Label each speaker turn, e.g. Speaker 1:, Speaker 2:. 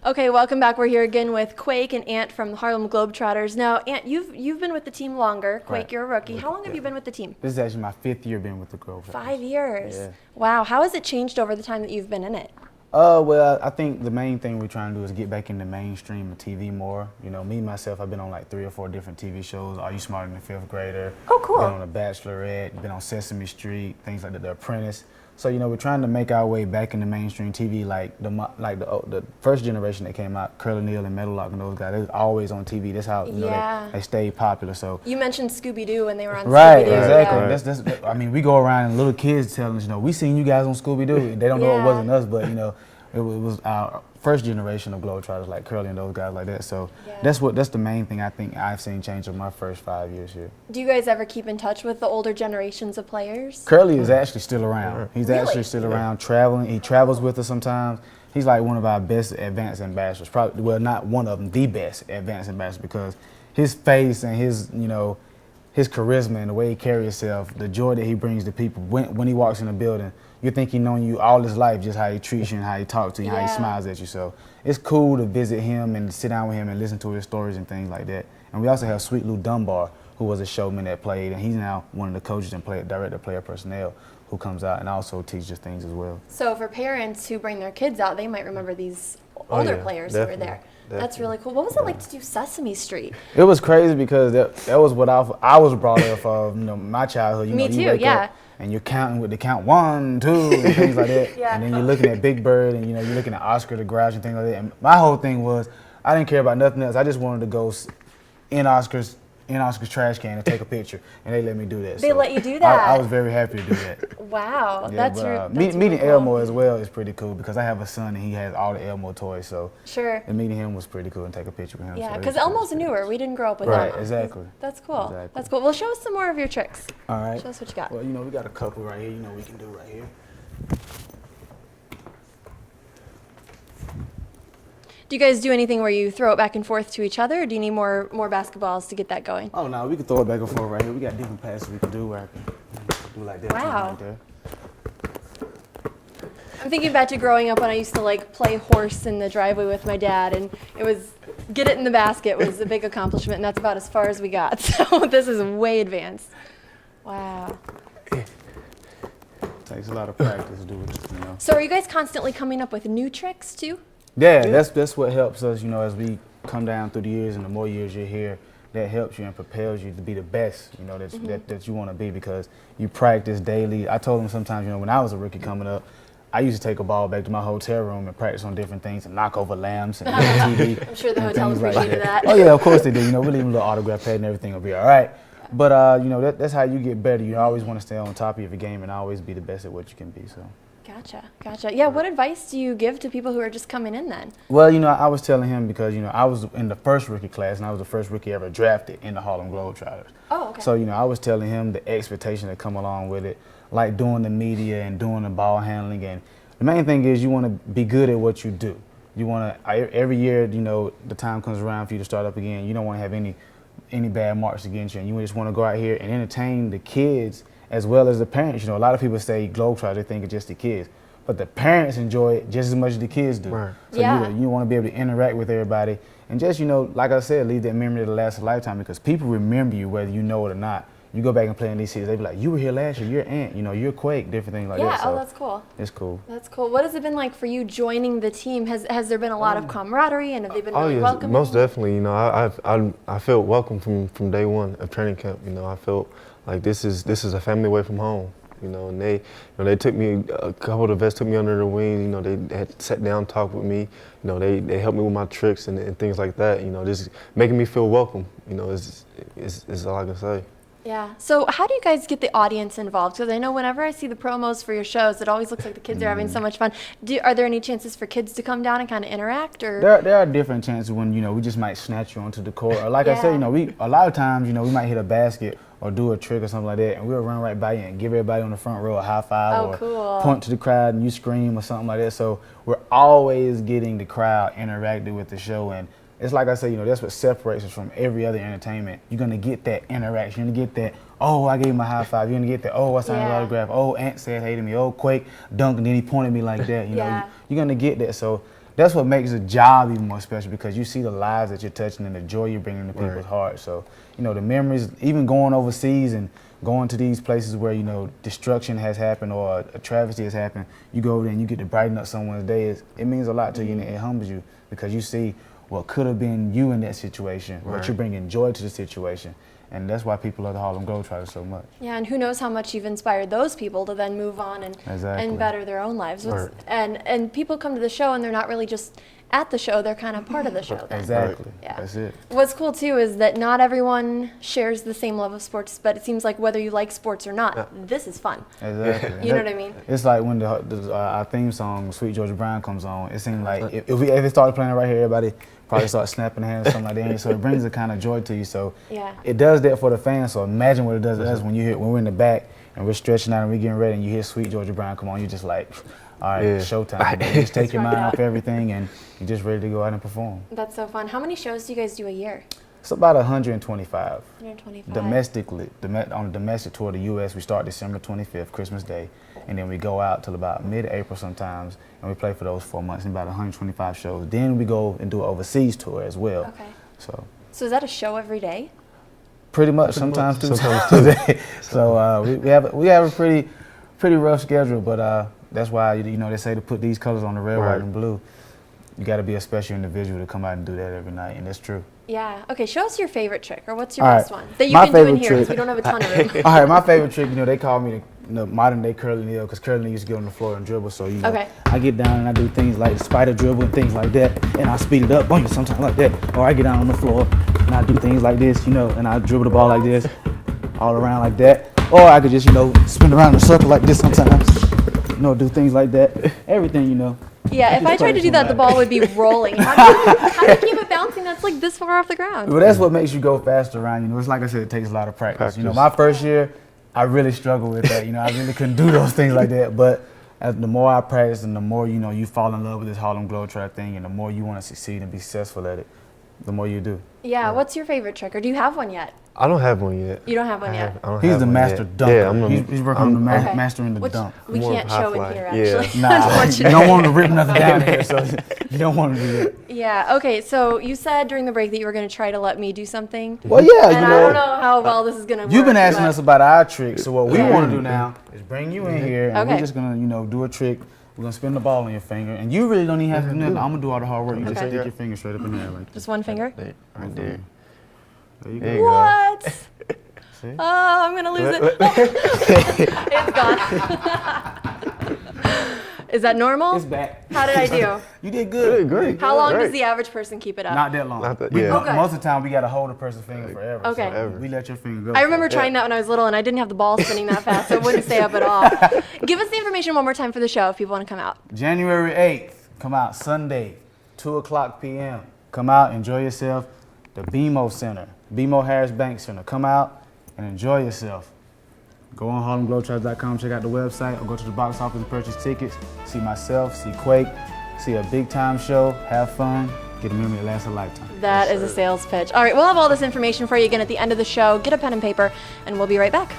Speaker 1: Okay, welcome back. We're here again with Quake and Ant from the Harlem Globetrotters. Now, Ant, you've been with the team longer. Quake,
Speaker 2: Right.
Speaker 1: you're a rookie. How long have you been with the team?
Speaker 2: This is actually my 5th year being with the Globetrotters.
Speaker 1: 5 years.
Speaker 2: Yeah.
Speaker 1: Wow. How has it changed over the time that you've been in it?
Speaker 2: Well, I think the main thing we're trying to do is get back in the mainstream of TV more. You know, me, myself, I've been on like 3 or 4 different TV shows. Are You Smarter Than a 5th Grader?
Speaker 1: Oh, cool.
Speaker 2: Been on The Bachelorette, been on Sesame Street, things like that, The Apprentice. So, you know, we're trying to make our way back in the mainstream TV like the first generation that came out, Curly Neal and Metal Lock and those guys, they was always on TV. That's how, you know, they stayed popular. So
Speaker 1: you mentioned Scooby-Doo when they were on
Speaker 2: right,
Speaker 1: Scooby-Doo.
Speaker 2: exactly.
Speaker 1: Yeah.
Speaker 2: That's, I mean, we go around and little kids telling us, you know, we seen you guys on Scooby-Doo. They don't know it wasn't us, but, you know, it was our first generation of Globetrotters, like Curly and those guys like that. So that's the main thing I think I've seen change in my first 5 years here.
Speaker 1: Do you guys ever keep in touch with the older generations of players?
Speaker 2: Curly is actually still around. He's
Speaker 1: Really?
Speaker 2: actually still around, traveling. He travels with us sometimes. He's like one of our best advanced ambassadors. Probably, well, not one of them, the best advanced ambassador, because his face and his, you know, his charisma and the way he carries himself, the joy that he brings to people when he walks in a building, you think he known you all his life, just how he treats you and how he talks to you, how he smiles at you. So it's cool to visit him and sit down with him and listen to his stories and things like that. And we also have Sweet Lou Dunbar, who was a showman that played, and he's now one of the coaches and director player personnel who comes out and also teaches things as well.
Speaker 1: So for parents who bring their kids out, they might remember these older players who were there. That's really cool. What was it like to do Sesame Street? It
Speaker 2: was crazy because that was what I was brought up of, you know, my childhood.
Speaker 1: Me too, yeah.
Speaker 2: And you're counting with the count 1, 2, and things like that.
Speaker 1: Yeah.
Speaker 2: And then you're looking at Big Bird, and you know you're looking at Oscar the Grouch and things like that. And my whole thing was I didn't care about nothing else. I just wanted to go in Oscar's trash can and take a picture, and they let me do that.
Speaker 1: They let you do that?
Speaker 2: I was very happy to do that.
Speaker 1: Wow,
Speaker 2: Yeah,
Speaker 1: that's
Speaker 2: meeting
Speaker 1: really cool.
Speaker 2: Elmo as well is pretty cool because I have a son and he has all the Elmo toys. So and meeting him was pretty cool and take a picture with him.
Speaker 1: Yeah,
Speaker 2: so
Speaker 1: because Elmo's newer. We didn't grow up with
Speaker 2: right,
Speaker 1: Elmo.
Speaker 2: Exactly.
Speaker 1: That's cool.
Speaker 2: Exactly.
Speaker 1: That's cool. Well, show us some more of your tricks.
Speaker 2: All right.
Speaker 1: Show us what you got.
Speaker 2: Well, you know, we got a couple right here. You know, we can do right here.
Speaker 1: Do you guys do anything where you throw it back and forth to each other, or do you need more basketballs to get that going?
Speaker 2: Oh no, we can throw it back and forth right here. We got different passes we can do where I can do like that.
Speaker 1: Wow.
Speaker 2: Right there.
Speaker 1: I'm thinking back to growing up when I used to like play horse in the driveway with my dad, and it was get it in the basket was a big accomplishment, and that's about as far as we got. So this is way advanced. Wow.
Speaker 2: Takes a lot of practice to do it, you know.
Speaker 1: So are you guys constantly coming up with new tricks too?
Speaker 2: Yeah, that's what helps us, you know, as we come down through the years, and the more years you're here, that helps you and propels you to be the best, you know, that you want to be, because you practice daily. I told them sometimes, you know, when I was a rookie coming up, I used to take a ball back to my hotel room and practice on different things and knock over lamps and TV.
Speaker 1: I'm sure the
Speaker 2: and
Speaker 1: hotel
Speaker 2: things
Speaker 1: appreciated that.
Speaker 2: Oh yeah, of course they do. You know, we leave them a little autograph pad and everything will be all right. But you know, that's how you get better. You always want to stay on top of your game and always be the best at what you can be. So.
Speaker 1: Gotcha. Yeah, what advice do you give to people who are just coming in then?
Speaker 2: Well, you know, I was telling him because, you know, I was in the first rookie class and I was the first rookie ever drafted in the Harlem Globetrotters.
Speaker 1: Oh, okay.
Speaker 2: So, you know, I was telling him the expectation that come along with it, like doing the media and doing the ball handling. And the main thing is you want to be good at what you do. You want to, every year, you know, the time comes around for you to start up again. You don't want to have any bad marks against you. And you just want to go out here and entertain the kids as well as the parents. You know, a lot of people say Globetrotters, they think it's just the kids. But the parents enjoy it just as much as the kids do.
Speaker 3: Right.
Speaker 2: So you want to be able to interact with everybody. And just, you know, like I said, leave that memory to last a lifetime, because people remember you whether you know it or not. You go back and play in these cities, they be like, you were here last year, you're Ant, you know, you're Quake, different things like that.
Speaker 1: Yeah,
Speaker 2: So
Speaker 1: that's cool.
Speaker 2: it's cool.
Speaker 1: That's cool. What has it been like for you joining the team? Has there been a lot of camaraderie, and have they been really welcoming?
Speaker 3: Most definitely. You know, I felt welcome from day one of training camp. You know, I felt like this is a family away from home. You know, and they took me, a couple of the vets took me under their wing. You know, they had sat down, talked with me. You know, they helped me with my tricks and things like that. You know, just making me feel welcome. You know, is all I can say.
Speaker 1: Yeah. So how do you guys get the audience involved? Because I know whenever I see the promos for your shows, it always looks like the kids are having so much fun. Are there any chances for kids to come down and kind of interact? Or
Speaker 2: There are different chances when, you know, we just might snatch you onto the court. Or like I said, you know, a lot of times, you know, we might hit a basket or do a trick or something like that, and we'll run right by you and give everybody on the front row a high five point to the crowd and you scream or something like that. So we're always getting the crowd interacted with the show, and it's like I say, you know, that's what separates us from every other entertainment. You're gonna get that interaction, you're gonna get that, oh, I gave him a high five, you're gonna get that, oh, I signed an autograph, oh, Ant said hey to me, oh, Quake dunked and then he pointed me like that, you know, you're gonna get that. So that's what makes the job even more special, because you see the lives that you're touching and the joy you're bringing to people's
Speaker 3: Right.
Speaker 2: hearts. So, you know, the memories, even going overseas and going to these places where, you know, destruction has happened or a travesty has happened, you go over there and you get to brighten up someone's day. It means a lot to you, and it humbles you, because you see what could have been you in that situation, but
Speaker 3: Right.
Speaker 2: you're bringing joy to the situation. And that's why people love the Harlem Globetrotters so much.
Speaker 1: Yeah, and who knows how much you've inspired those people to then move on
Speaker 2: Exactly.
Speaker 1: and better their own lives.
Speaker 3: Right.
Speaker 1: And people come to the show and they're not really just at the show, they're kind of part of the show then.
Speaker 2: Exactly.
Speaker 1: Yeah.
Speaker 2: That's it.
Speaker 1: What's cool too is that not everyone shares the same love of sports, but it seems like whether you like sports or not, this is fun.
Speaker 2: Exactly.
Speaker 1: You know what I mean?
Speaker 2: It's like when our theme song, Sweet Georgia Brown, comes on. It seems like if it started playing right here, everybody probably start snapping hands or something like that. So it brings a kind of joy to you. So
Speaker 1: Yeah.
Speaker 2: it does that for the fans. So imagine what it does to us when we're in the back and we're stretching out and we're getting ready and you hear Sweet Georgia Brown come on. You're just like, all right,
Speaker 3: Yeah.
Speaker 2: showtime. You just take your
Speaker 1: Rock it
Speaker 2: mind
Speaker 1: out.
Speaker 2: off everything and you're just ready to go out and perform.
Speaker 1: That's so fun. How many shows do you guys do a year?
Speaker 2: It's about 125.
Speaker 1: 125.
Speaker 2: Domestically, on the domestic tour of the U.S., we start December 25th, Christmas Day, and then we go out till about mid-April sometimes, and we play for those 4 months, and about 125 shows. Then we go and do an overseas tour as well.
Speaker 1: Okay.
Speaker 2: So
Speaker 1: So is that a show every day?
Speaker 2: pretty much, sometimes two
Speaker 3: Sometimes
Speaker 2: times a day. So we have a pretty rough schedule, but that's why, you know, they say to put these colors on the red,
Speaker 3: Right.
Speaker 2: white, and blue. You got to be a special individual to come out and do that every night, and that's true.
Speaker 1: Yeah. Okay, show us your favorite trick, or what's your
Speaker 2: All right.
Speaker 1: best one that you
Speaker 2: My
Speaker 1: can do in
Speaker 2: favorite
Speaker 1: here because
Speaker 2: trick-
Speaker 1: we don't have a ton of room.
Speaker 2: All right, my favorite trick, you know, they call me the modern day Curly Neal, because Curly Neal used to get on the floor and dribble. So, you know,
Speaker 1: Okay.
Speaker 2: I get down and I do things like the spider dribble and things like that, and I speed it up, sometimes like that. Or I get down on the floor and I do things like this, you know, and I dribble the ball like this, all around like that. Or I could just, you know, spin around in a circle like this sometimes, you know, do things like that. Everything, you know.
Speaker 1: Yeah, if
Speaker 2: Just
Speaker 1: I tried to
Speaker 2: play
Speaker 1: do that, the
Speaker 2: somebody.
Speaker 1: ball would be rolling. How do you keep it bouncing that's like this far off the ground?
Speaker 2: But that's what makes you go faster around. You know, it's like I said, it takes a lot of practice. You know, my first year, I really struggled with that. You know, I really couldn't do those things like that. But as the more I practice and the more, you know, you fall in love with this Harlem Globetrotter thing and the more you want to succeed and be successful at it, the more you do.
Speaker 1: Yeah, what's your favorite trick, or do you have one yet?
Speaker 3: I don't have one yet.
Speaker 1: You don't have one yet.
Speaker 3: I don't
Speaker 2: He's
Speaker 3: have
Speaker 2: the
Speaker 3: one
Speaker 2: master
Speaker 3: yet.
Speaker 2: dunker.
Speaker 3: Yeah,
Speaker 2: He's working on the
Speaker 1: Okay.
Speaker 2: mastering the
Speaker 1: Which
Speaker 2: dunk.
Speaker 1: we
Speaker 3: More
Speaker 1: can't
Speaker 3: of a high
Speaker 1: show in
Speaker 3: fly.
Speaker 1: here,
Speaker 3: Yeah.
Speaker 1: actually.
Speaker 2: Nah, you
Speaker 1: Unfortunately.
Speaker 2: don't want to rip nothing down here, so you don't want to do that.
Speaker 1: Yeah, okay, so you said during the break that you were going to try to let me do something.
Speaker 2: Well, yeah,
Speaker 1: And I don't know how well this is going to work.
Speaker 2: You've been asking
Speaker 1: but-
Speaker 2: us about our tricks, so what we
Speaker 1: Yeah.
Speaker 2: want to do now is bring you in here, and
Speaker 1: Okay.
Speaker 2: we're just gonna, you know, do a trick. We're gonna spin the ball on your finger, and you really don't even have to do nothing. I'm gonna do all the hard work. You just
Speaker 1: Okay.
Speaker 2: stick your finger straight up in there, like this.
Speaker 1: Just one finger?
Speaker 3: Right there.
Speaker 2: There you
Speaker 3: There
Speaker 2: go.
Speaker 3: you go.
Speaker 1: What?
Speaker 3: See?
Speaker 1: Oh, I'm going to lose it. It's gone. Is that normal?
Speaker 2: It's back.
Speaker 1: How did I do?
Speaker 2: You did good.
Speaker 3: Great.
Speaker 1: How long does
Speaker 3: Great.
Speaker 1: the average person keep it up?
Speaker 2: Not that long.
Speaker 3: Not that-
Speaker 2: We-
Speaker 3: yeah.
Speaker 1: Okay.
Speaker 2: Most of the time, we gotta hold a person's finger forever.
Speaker 1: Okay.
Speaker 2: So we let your finger go.
Speaker 1: I remember trying that when I was little, and I didn't have the ball spinning that fast, so it wouldn't stay up at all. Give us the information one more time for the show if people want to come out.
Speaker 2: January 8th, come out Sunday, 2:00 p.m. Come out, enjoy yourself. The BMO Center, BMO Harris Bank Center. Come out and enjoy yourself. Go on HarlemGlobetrotters.com, check out the website, or go to the box office and purchase tickets. See myself, see Quake, see a big time show, have fun, get a memory that lasts a lifetime.
Speaker 1: That is a sales pitch. All right, we'll have all this information for you again at the end of the show. Get a pen and paper, and we'll be right back.